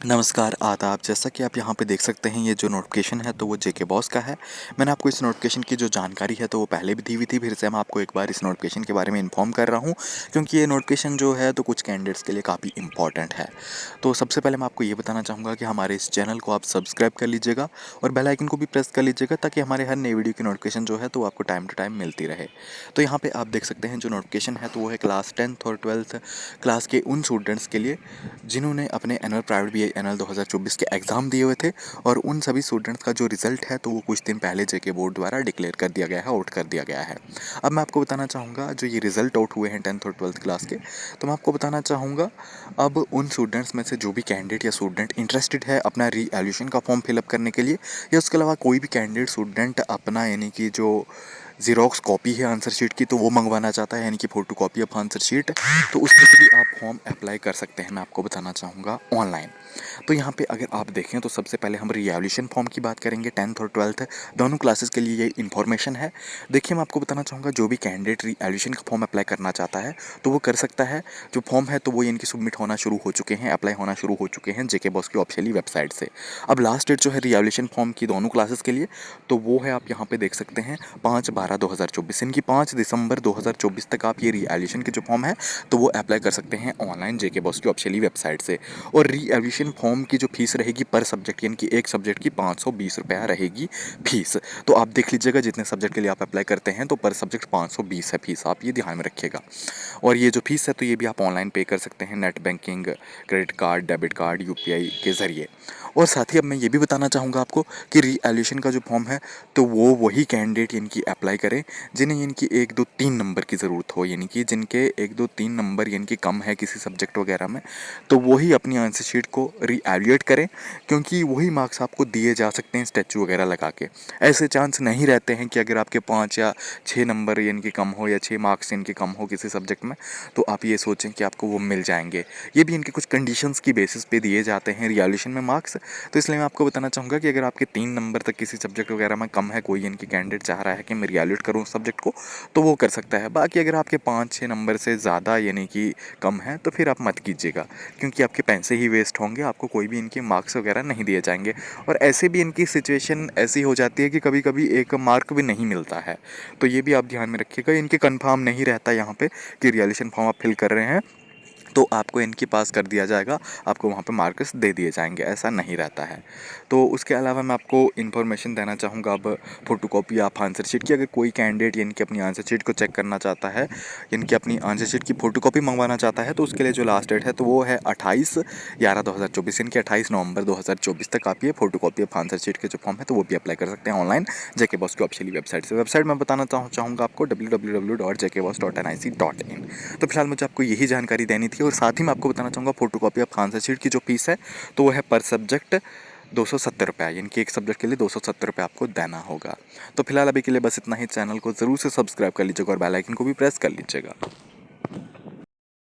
नमस्कार, आदाब। जैसा कि आप यहाँ पे देख सकते हैं, ये जो नोटिफ़िकेशन है तो वो जेके बॉस का है। मैंने आपको इस नोटिफ़िकेशन की जो जानकारी है तो वो पहले भी दी हुई थी, फिर से मैं आपको एक बार इस नोटिफ़िकेशन के बारे में इन्फॉर्म कर रहा हूँ, क्योंकि ये नोटिफ़िकेशन जो है तो कुछ कैंडिडेट्स के लिए काफ़ी इंपॉर्टेंट है। तो सबसे पहले मैं आपको ये बताना चाहूँगा कि हमारे इस चैनल को आप सब्सक्राइब कर लीजिएगा और बेल आइकन को भी प्रेस कर लीजिएगा, ताकि हमारे हर नई वीडियो की नोटिफ़िकेशन जो है तो आपको टाइम टू टाइम मिलती रहे। तो यहाँ पे आप देख सकते हैं जो नोटिफ़िकेशन है तो वो है क्लास 10th और 12th क्लास के उन स्टूडेंट्स के लिए जिन्होंने अपने एनुअल प्राइवेट बीए एनुअल 2024 के एग्ज़ाम दिए हुए थे, और उन सभी स्टूडेंट्स का जो रिज़ल्ट है तो वो कुछ दिन पहले जेके बोर्ड द्वारा डिक्लेयर कर दिया गया है, आउट कर दिया गया है। अब मैं आपको बताना चाहूँगा जो ये रिज़ल्ट आउट हुए हैं 10th और 12th क्लास के, तो मैं आपको बताना चाहूँगा अब उन स्टूडेंट्स में से जो भी कैंडिडेट या स्टूडेंट इंटरेस्टेड है अपना री एल्यूशन का फॉर्म फिलअप करने के लिए, या उसके अलावा कोई भी कैंडिडेट स्टूडेंट अपना यानी कि जो ज़ेरॉक्स कॉपी है आंसर शीट की तो वो मंगवाना चाहता है, यानी कि photo copy of answer sheet, तो उसके लिए भी आप फॉर्म अप्लाई कर सकते हैं। मैं आपको बताना चाहूँगा ऑनलाइन। तो यहाँ पे अगर आप देखें तो सबसे पहले हम रीवैल्यूएशन फॉर्म की बात करेंगे। 10th और 12th दोनों क्लासेस के लिए ये इन्फॉर्मेशन है। देखिए, मैं आपको बताना चाहूँगा जो भी कैंडिडेट रीवैल्यूएशन का फॉर्म अप्लाई करना चाहता है तो वो कर सकता है। जो फॉर्म है तो वो इनकी सबमिट होना शुरू हो चुके हैं, अप्लाई होना शुरू हो चुके हैं जेके बॉस की ऑफिशियली वेबसाइट से। अब लास्ट डेट जो है रीवैल्यूएशन फॉर्म की दोनों क्लासेस के लिए, तो वो है आप यहाँ पे देख सकते हैं 5/12/2024, इनकी 5 दिसंबर 2024 तक आप ये रीवैल्यूएशन के जो फॉर्म है तो वो अप्लाई कर सकते हैं ऑनलाइन जेके बॉस की ऑफिशियली वेबसाइट से। और रीवैल्यूएशन फॉर्म की जो फीस रहेगी पर सब्जेक्ट, यानी कि एक सब्जेक्ट की 520 रुपया रहेगी फीस। तो आप देख लीजिएगा जितने सब्जेक्ट के लिए आप अप्लाई करते हैं तो पर सब्जेक्ट 520 है फीस, आप ये ध्यान में रखिएगा। और ये जो फीस है तो ये भी आप ऑनलाइन पे कर सकते हैं, net banking, credit card, debit card, UPI के ज़रिए। और साथ ही अब मैं ये भी बताना चाहूँगा आपको कि रीवैल्यूएशन का जो फॉर्म है तो वो वही कैंडिडेट यानी कि अप्लाई करें जिन्हें इनकी 1 2 3 नंबर की ज़रूरत हो, यानी कि जिनके 1 2 3 नंबर यानी कि कम है किसी सब्जेक्ट वगैरह में, तो वही अपनी आंसर शीट को रीवैल्यूएट करें, क्योंकि वही मार्क्स आपको दिए जा सकते हैं स्टैचू वगैरह लगा के। ऐसे चांस नहीं रहते हैं कि अगर आपके 5 या 6 नंबर यानी कि कम हो, या 6 मार्क्स इनके कम हो किसी सब्जेक्ट में, तो आप ये सोचें कि आपको वो मिल जाएंगे। ये भी इनके कुछ कंडीशंस की बेसिस पे दिए जाते हैं रिवैल्यूएशन में मार्क्स। तो इसलिए मैं आपको बताना चाहूँगा कि अगर आपके 3 नंबर तक किसी सब्जेक्ट वगैरह में कम है, कोई इनकी कैंडिडेट चाह रहा है कि मैं रिवैल्यूएट करूँ उस सब्जेक्ट को, तो वो कर सकता है। बाकी अगर आपके 5-6 नंबर से ज़्यादा यानी कि कम है तो फिर आप मत कीजिएगा, क्योंकि आपके पैसे ही वेस्ट होंगे, आपको कोई भी इनके मार्क्स वगैरह नहीं दिए जाएंगे। और ऐसे भी इनकी सिचुएशन ऐसी हो जाती है कि कभी कभी एक मार्क भी नहीं मिलता है, तो ये भी आप ध्यान में रखिएगा। इनके कंफर्म नहीं रहता यहाँ पे कि रिवैल्यूएशन फॉर्म आप फिल कर रहे हैं तो आपको इनकी पास कर दिया जाएगा, आपको वहाँ पे मार्क्स दे दिए जाएंगे, ऐसा नहीं रहता है। तो उसके अलावा मैं आपको इन्फॉर्मेशन देना चाहूँगा अब फ़ोटोकॉपी आप आंसर शीट की, अगर कोई कैंडिडेट इनकी अपनी आंसर शीट को चेक करना चाहता है, इनकी अपनी आंसर शीट की फ़ोटोकॉपी मंगवाना चाहता है, तो उसके लिए जो लास्ट डेट है तो वो है 28/11/2024, इनकी 28 नवंबर 2024 तक आप ये फ़ोटोकॉपी ऑफ आंसर शीट के जो फॉर्म है तो वो भी अप्लाई कर सकते हैं ऑनलाइन जेके बॉस की ऑफिशियली वेबसाइट से। वेबसाइट मैं बताना चाहूँगा आपको www.jkboss.nic.in। तो फिलहाल मुझे आपको यही जानकारी देनी थी, और साथ ही मैं आपको बताना चाहूँगा फोटोकॉपी ऑफ आंसर शीट की जो फीस है तो वो है पर सब्जेक्ट 270 रुपये, यानी कि एक सब्जेक्ट के लिए 270 रुपये आपको देना होगा। तो फिलहाल अभी के लिए बस इतना ही। चैनल को ज़रूर से सब्सक्राइब कर लीजिएगा और बेल आइकन को भी प्रेस कर लीजिएगा।